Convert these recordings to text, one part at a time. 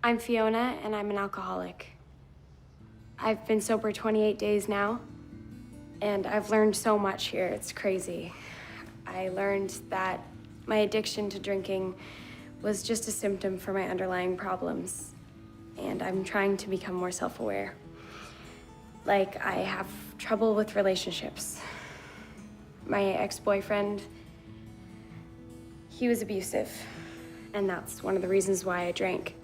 I'm Fiona, and I'm an alcoholic. I've been sober 28 days now, and I've learned so much here. It's crazy. I learned that my addiction to drinking was just a symptom for my underlying problems, and I'm trying to become more self-aware. Like, I have trouble with relationships. My ex-boyfriend, he was abusive, and that's one of the reasons why I drank.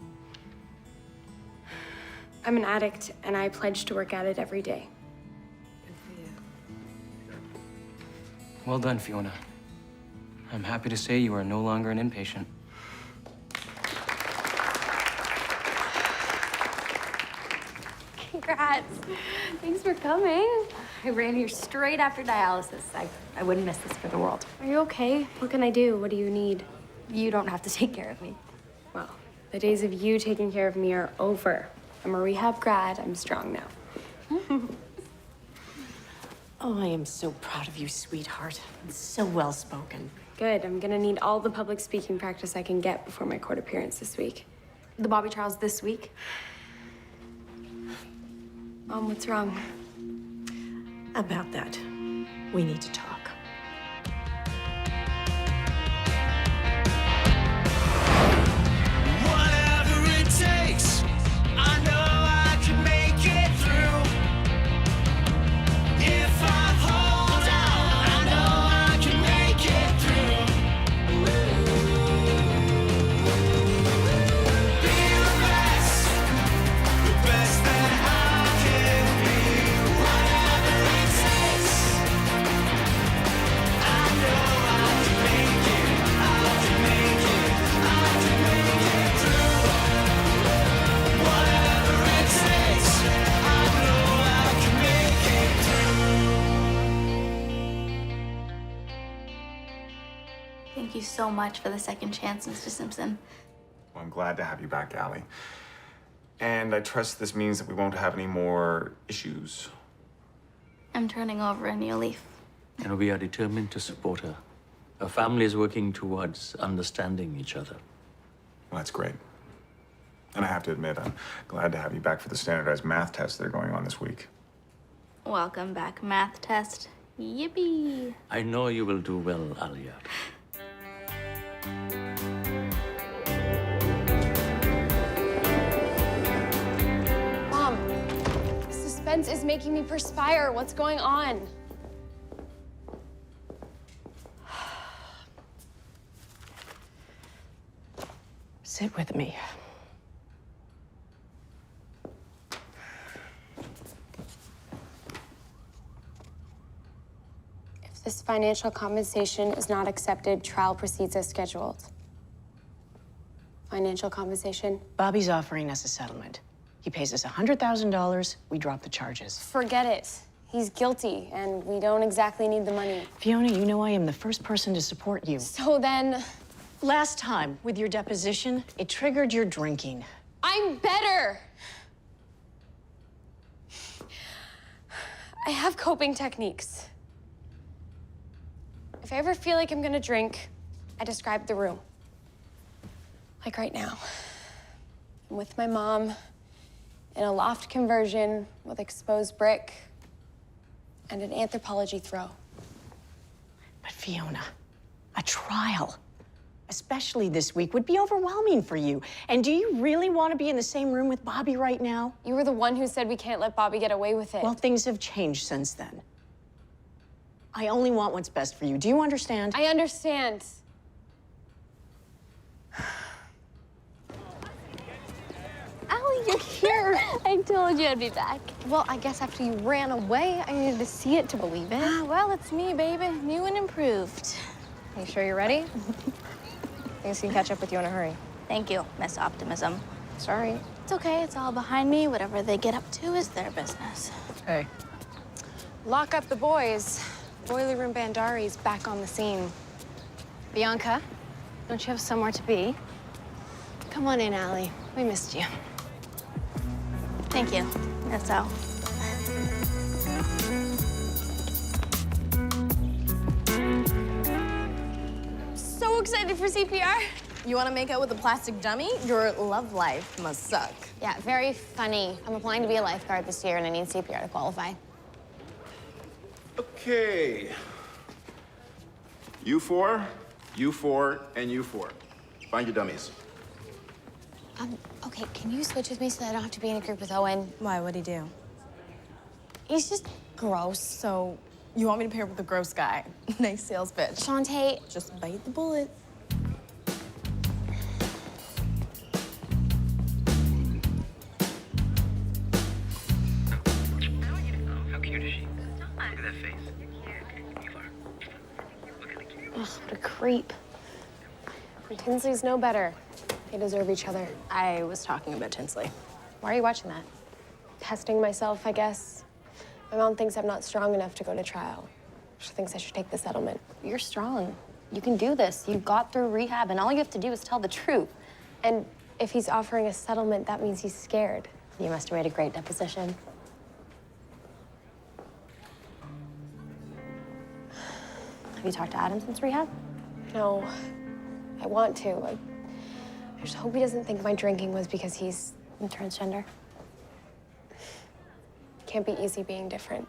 I'm an addict, and I pledge to work at it every day. Good for you. Well done, Fiona. I'm happy to say you are no longer an inpatient. Congrats. Thanks for coming. I ran here straight after dialysis. I wouldn't miss this for the world. Are you okay? What can I do? What do you need? You don't have to take care of me. Well, the days of you taking care of me are over. I'm a rehab grad. I'm strong now. Oh, I am so proud of you, sweetheart. It's so well-spoken. Good. I'm gonna need all the public speaking practice I can get before my court appearance this week. The Bobby trial's this week. Mom, what's wrong? About that, we need to talk. Whatever it takes, I know I can make it through. If I hold out, I know I can make it through. Be the best that I can be. Whatever it takes, I know I can make it. I can make it. I can make it through. Whatever it takes, I know I can make it through. Thank you so much for the second chance, Mr. Simpson. Well, I'm glad to have you back, Alli. And I trust this means that we won't have any more issues. I'm turning over a new leaf. And we are determined to support her. Her family is working towards understanding each other. Well, that's great. And I have to admit, I'm glad to have you back for the standardized math tests that are going on this week. Welcome back, math test. Yippee! I know you will do well, Alia. Mom, suspense is making me perspire. What's going on? Sit with me. If this financial compensation is not accepted, trial proceeds as scheduled. Financial compensation? Bobby's offering us a settlement. He pays us $100,000, we drop the charges. Forget it. He's guilty, and we don't exactly need the money. Fiona, you know I am the first person to support you. So then, Last time, with your deposition, it triggered your drinking. I'm better. I have coping techniques. If I ever feel like I'm gonna drink, I describe the room. Like right now. I'm with my mom in a loft conversion with exposed brick and an anthropology throw. But Fiona, a trial, especially this week, would be overwhelming for you. And do you really want to be in the same room with Bobby right now? You were the one who said we can't let Bobby get away with it. Well, things have changed since then. I only want what's best for you. Do you understand? I understand. Alli, you're here. I told you I'd be back. Well, I guess after you ran away, I needed to see it to believe it. Well, it's me, baby. New and improved. Are you sure you're ready? Things can catch up with you in a hurry. Thank you, Miss Optimism. Sorry. It's okay. It's all behind me. Whatever they get up to is their business. Hey. Lock up the boys. Boiler Room Bandari's back on the scene. Bianca, don't you have somewhere to be? Come on in, Alli. We missed you. Thank you. That's all. So excited for CPR. You want to make out with a plastic dummy? Your love life must suck. Yeah, very funny. I'm applying to be a lifeguard this year, and I need CPR to qualify. Okay. U4, U4, and U4. Find your dummies. Okay, can you switch with me so that I don't have to be in a group with Owen? Why? What'd he do? He's just gross. So, you want me to pair up with the gross guy? Nice sales pitch. Shantae, Just bite the bullet. How cute is she? Look at that face. Ugh, what a creep. And Tinsley's no better. They deserve each other. I was talking about Tinsley. why are you watching that? Testing myself, I guess. My mom thinks I'm not strong enough to go to trial. She thinks I should take the settlement. You're strong. You can do this. You got through rehab, and all you have to do is tell the truth. And if he's offering a settlement, that means he's scared. You must have made a great deposition. Have you talked to Adam since rehab? No, I want to. I just hope he doesn't think my drinking was because he's Transgender? can't be easy being different.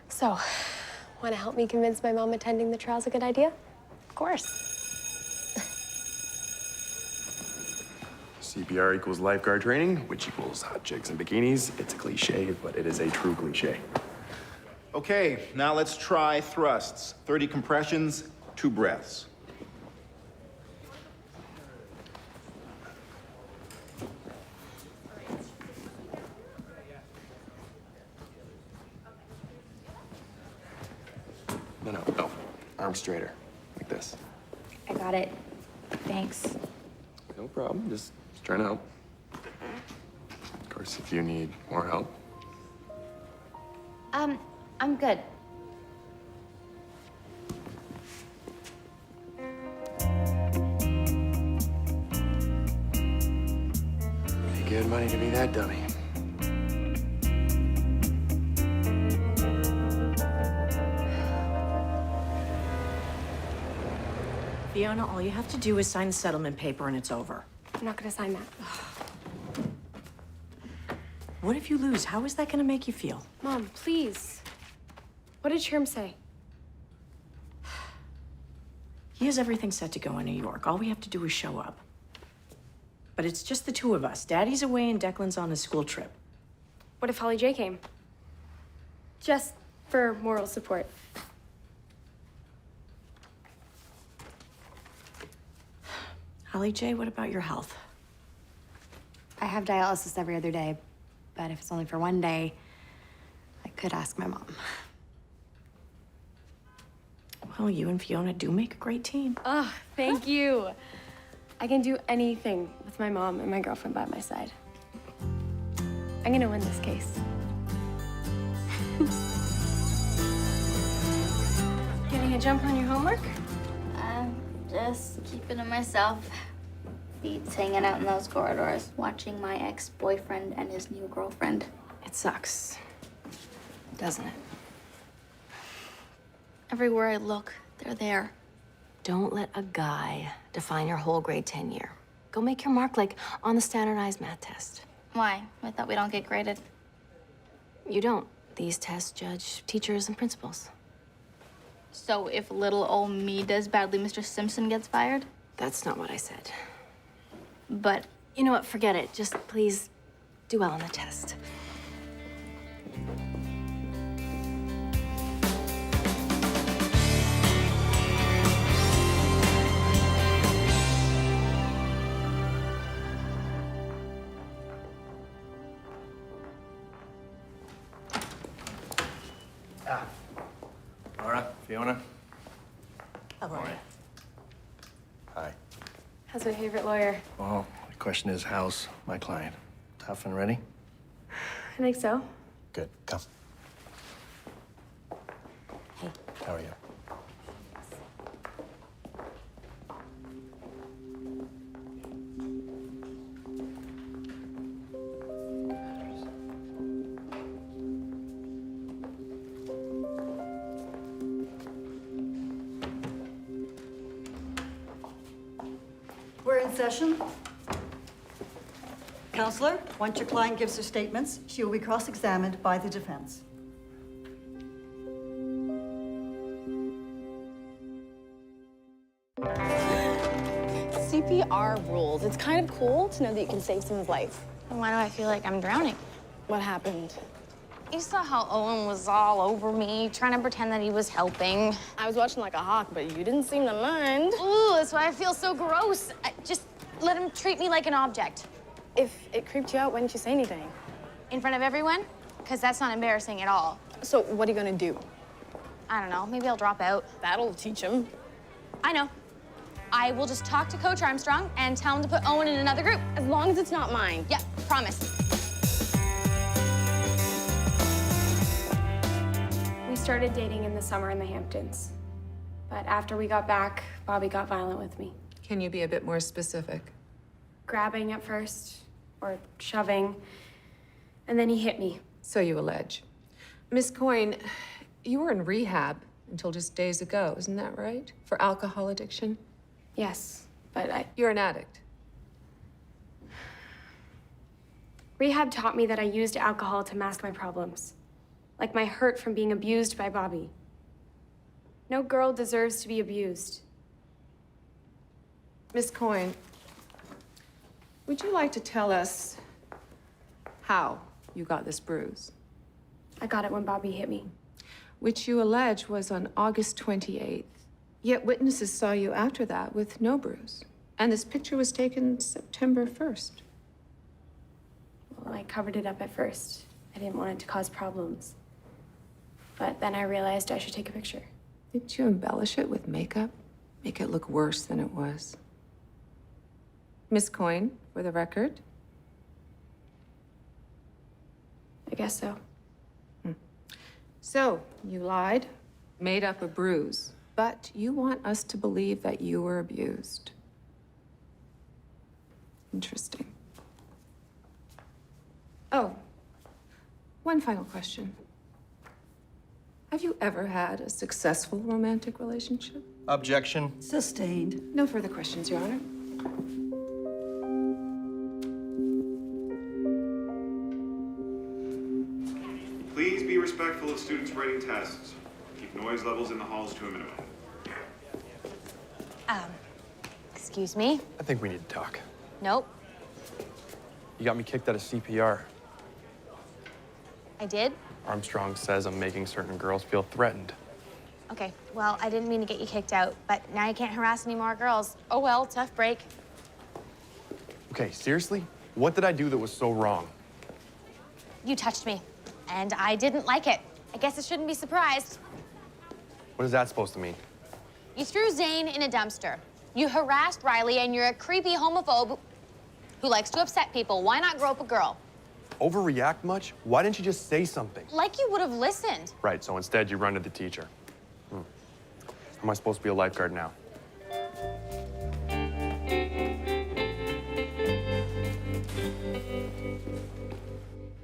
So, want to help me convince my mom attending the trial's a good idea? Of course. CPR equals lifeguard training, which equals hot chicks and bikinis. It's a cliche, but it is a true cliche. Okay, now let's try thrusts. 30 compressions, 2 breaths. No. Arm straighter, like this. I got it. Thanks. No problem, just trying to help. Of course, if you need more help. I'm good. Pretty good money to be that dummy. Fiona, all you have to do is sign the settlement paper and it's over. I'm not gonna sign that. What if you lose? How is that gonna make you feel? Mom, please. What did Sherm say? He has everything set to go in New York. All we have to do is show up. But it's just the two of us. Daddy's away and Declan's on a school trip. What if Holly J came? Just for moral support. Alli J, what about your health? I have dialysis every other day, but if it's only for one day, I could ask my mom. Well, you and Fiona do make a great team. Oh, thank you. I can do anything with my mom and my girlfriend by my side. I'm gonna win this case. Getting a jump on your homework? Just keeping to myself. Beats hanging out in those corridors, watching my ex-boyfriend and his new girlfriend. It sucks, doesn't it? Everywhere I look, they're there. Don't let a guy define your whole grade 10 year. Go make your mark, like on the standardized math test. Why? I thought we don't get graded. You don't. These tests judge teachers and principals. So if little old me does badly, Mr. Simpson gets fired? That's not what I said. But You know what? Forget it. Just please do well on the test. Laura, Fiona. Hello. Hi. How's my favorite lawyer? Well, the question is, how's my client? Tough and ready? I think so. Good. Come. Hey. How are you? in session. Counselor, once your client gives her statements, she will be cross-examined by the defense. CPR rules. It's kind of cool to know that you can save someone's life. Why do I feel like I'm drowning? What happened? You saw how Owen was all over me, trying to pretend that he was helping. I was watching like a hawk, but you didn't seem to mind. Ooh, that's why I feel so gross. Just let him treat me like an object. If it creeped you out, why didn't you say anything? In front of everyone? Because that's not embarrassing at all. So what are you gonna do? I don't know, maybe I'll drop out. That'll teach him. I know. I will just talk to Coach Armstrong and tell him to put Owen in another group. As long as it's not mine. Yep, promise. We started dating in the summer in the Hamptons. But after we got back, Bobby got violent with me. Can you be a bit more specific? Grabbing at first, or shoving, and then he hit me. So you allege. Miss Coyne, you were in rehab until just days ago, isn't that right? For alcohol addiction? Yes, but You're an addict. Rehab taught me that I used alcohol to mask my problems. Like my hurt from being abused by Bobby. No girl deserves to be abused. Miss Coyne, would you like to tell us how you got this bruise? I got it when Bobby hit me. Which you allege was on August 28th. Yet witnesses saw you after that with no bruise. And this picture was taken September 1st. Well, I covered it up at first. I didn't want it to cause problems. But then I realized I should take a picture. Did you embellish it with makeup? Make it look worse than it was? Miss Coyne, for the record. I guess so. So, you lied, made up a bruise, but you want us to believe that you were abused. Interesting. Oh, one final question. Have you ever had a successful romantic relationship? Objection. Sustained. No further questions, Your Honor. Please be respectful of students writing tests. Keep noise levels in the halls to a minimum. Excuse me? I think we need to talk. Nope. You got me kicked out of CPR. I did? Armstrong says I'm making certain girls feel threatened. Okay, well, I didn't mean to get you kicked out, but now you can't harass any more girls. Oh well, tough break. Okay, seriously? What did I do that was so wrong? You touched me, and I didn't like it. I guess I shouldn't be surprised. What is that supposed to mean? You threw Zane in a dumpster. You harassed Riley, and you're a creepy homophobe who likes to upset people. Why not grope a girl? Overreact much? Why didn't you just say something? Like you would have listened. Right, so instead you run to the teacher. Am I supposed to be a lifeguard now?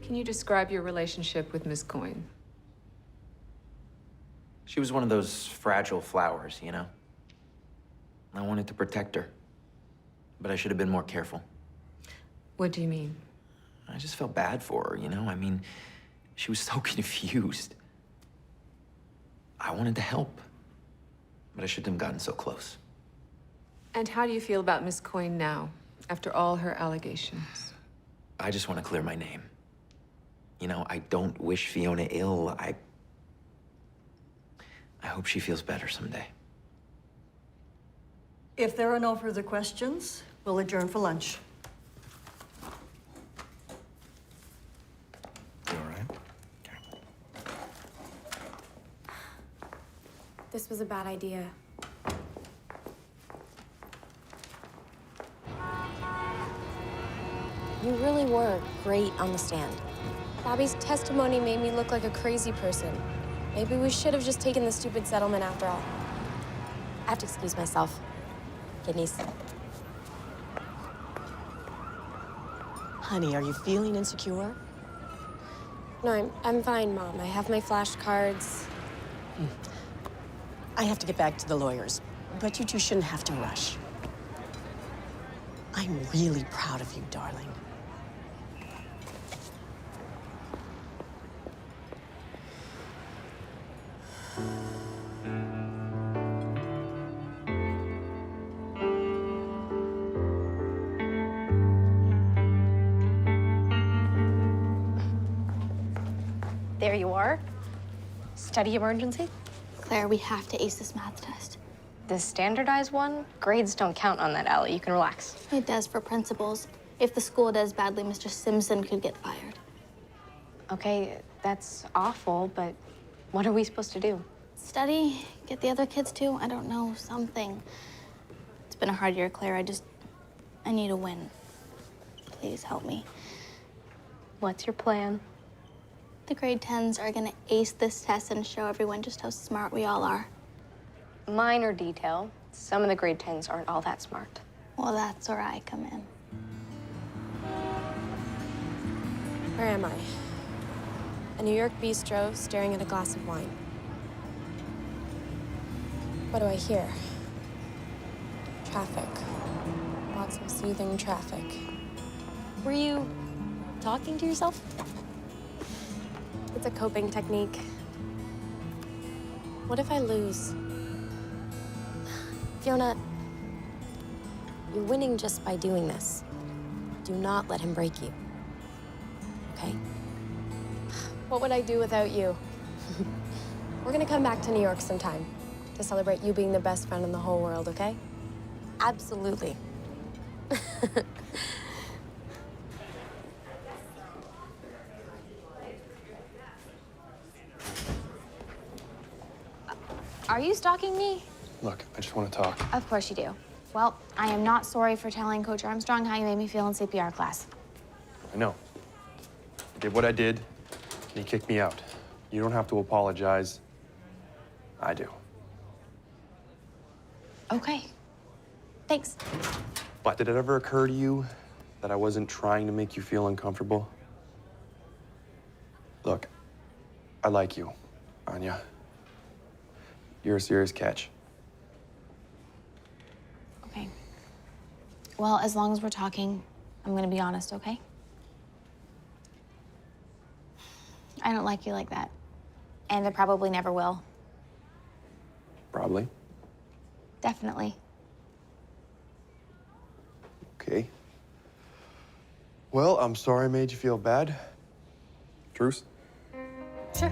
Can you describe your relationship with Miss Coyne? She was one of those fragile flowers, you know? I wanted to protect her, but I should have been more careful. What do you mean? I just felt bad for her, you know? I mean, she was so confused. I wanted to help, but I shouldn't have gotten so close. And how do you feel about Miss Coyne now, after all her allegations? I just want to clear my name. You know, I don't wish Fiona ill. I hope she feels better someday. If there are no further questions, we'll adjourn for lunch. You all right? This was a bad idea. You really were great on the stand. Bobby's testimony made me look like a crazy person. Maybe we should have just taken the stupid settlement after all. I have to excuse myself. Kidneys. Honey, are you feeling insecure? No, I'm fine, Mom. I have my flashcards. I have to get back to the lawyers, but you two shouldn't have to rush. I'm really proud of you, darling. There you are. Study emergency? Claire, we have to ace this math test. The standardized one? Grades don't count on that, Alli. You can relax. It does for principals. If the school does badly, Mr. Simpson could get fired. Okay, that's awful, but what are we supposed to do? Study? Get the other kids too? I don't know, something. It's been a hard year, Claire. I need a win. Please help me. What's your plan? The grade 10s are gonna ace this test and show everyone just how smart we all are. Minor detail. Some of the grade 10s aren't all that smart. Well, that's where I come in. Where am I? A New York bistro staring at a glass of wine. What do I hear? Traffic. Lots of soothing traffic. Were you talking to yourself? It's a coping technique. What if I lose? Fiona, you're winning just by doing this. Do not let him break you. Okay? What would I do without you? We're gonna come back to New York sometime to celebrate you being the best friend in the whole world, okay? Absolutely. Are you stalking me? Look, I just want to talk. Of course you do. Well, I am not sorry for telling Coach Armstrong how you made me feel in CPR class. I know. I did what I did, and he kicked me out. You don't have to apologize. I do. Okay. Thanks. But did it ever occur to you that I wasn't trying to make you feel uncomfortable? Look, I like you, Anya. You're a serious catch. Okay. Well, as long as we're talking, I'm gonna be honest, okay? I don't like you like that. And I probably never will. Probably. Definitely. Okay. Well, I'm sorry I made you feel bad. Truce? Sure.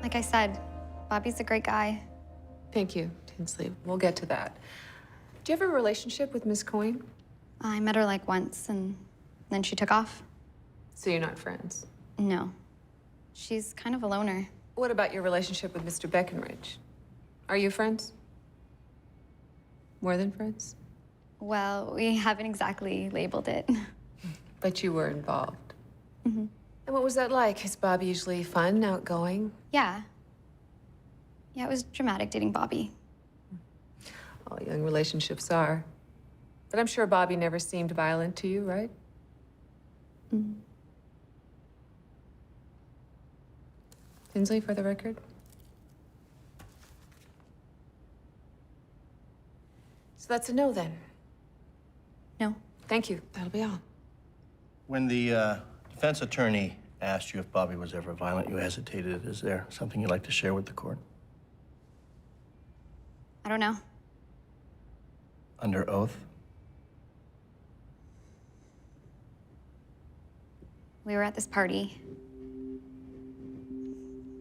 Like I said, Bobby's a great guy. Thank you, Tinsley. We'll get to that. Do you have a relationship with Miss Coyne? I met her like once, and then she took off. So you're not friends? No. She's kind of a loner. What about your relationship with Mr. Beckenridge? Are you friends? More than friends? Well, we haven't exactly labeled it. But you were involved. Mm-hmm. And what was that like? Is Bobby usually fun, outgoing? Yeah. Yeah, it was dramatic dating Bobby. All young relationships are. But I'm sure Bobby never seemed violent to you, right? Mm. Tinsley, for the record? So that's a no, then? No. Thank you. That'll be all. When the defense attorney asked you if Bobby was ever violent, you hesitated. Is there something you'd like to share with the court? I don't know. Under oath? We were at this party.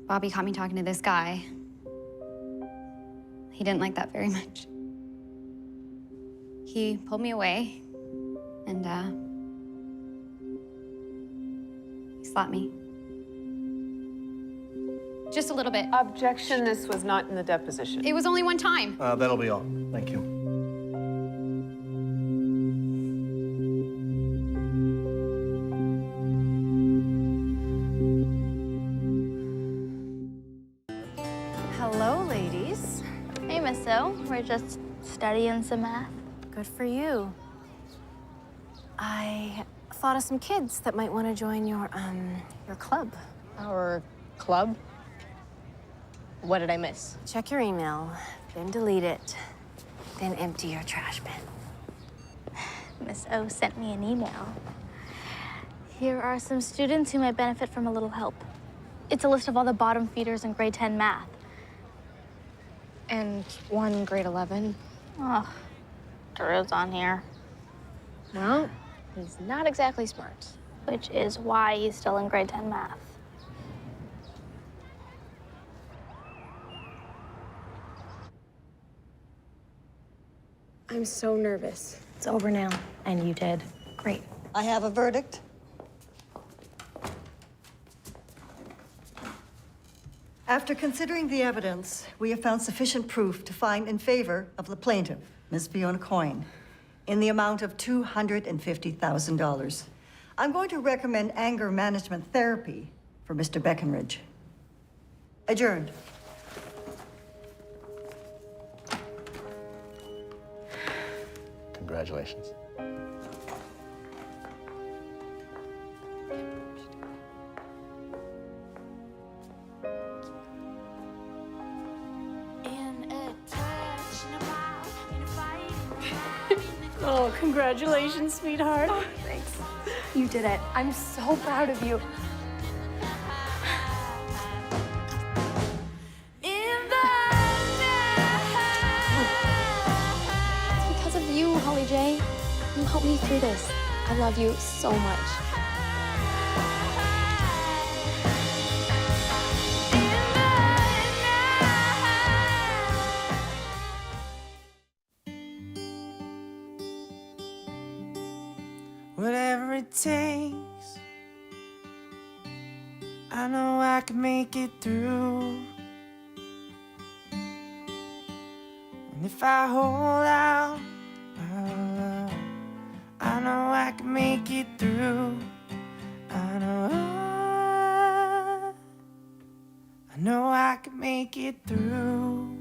Bobby caught me talking to this guy. He didn't like that very much. He pulled me away, and he slapped me. Just a little bit. Objection, this was not in the deposition. It was only one time. That'll be all. Thank you. Hello, ladies. Hey, Miss O. We're just studying some math. Good for you. I thought of some kids that might want to join your club. Our club? What did I miss? Check your email, then delete it, then empty your trash bin. Miss O sent me an email. Here are some students who might benefit from a little help. It's a list of all the bottom feeders in grade 10 math. And one grade 11. Ugh, Drew's on here. Well, he's not exactly smart. Which is why he's still in grade 10 math. I'm so nervous. It's over now, and you did great. I have a verdict. After considering the evidence, we have found sufficient proof to find in favor of the plaintiff, Ms. Fiona Coyne, in the amount of $250,000. I'm going to recommend anger management therapy for Mr. Beckenridge. Adjourned. Congratulations. Oh, congratulations, sweetheart. Oh, thanks. You did it. I'm so proud of you. It's because of you, Holly J. You helped me through this. I love you so much. Whatever it takes, I know I can make it through. And if I hold out my love, I know I can make it through. I know I can make it through.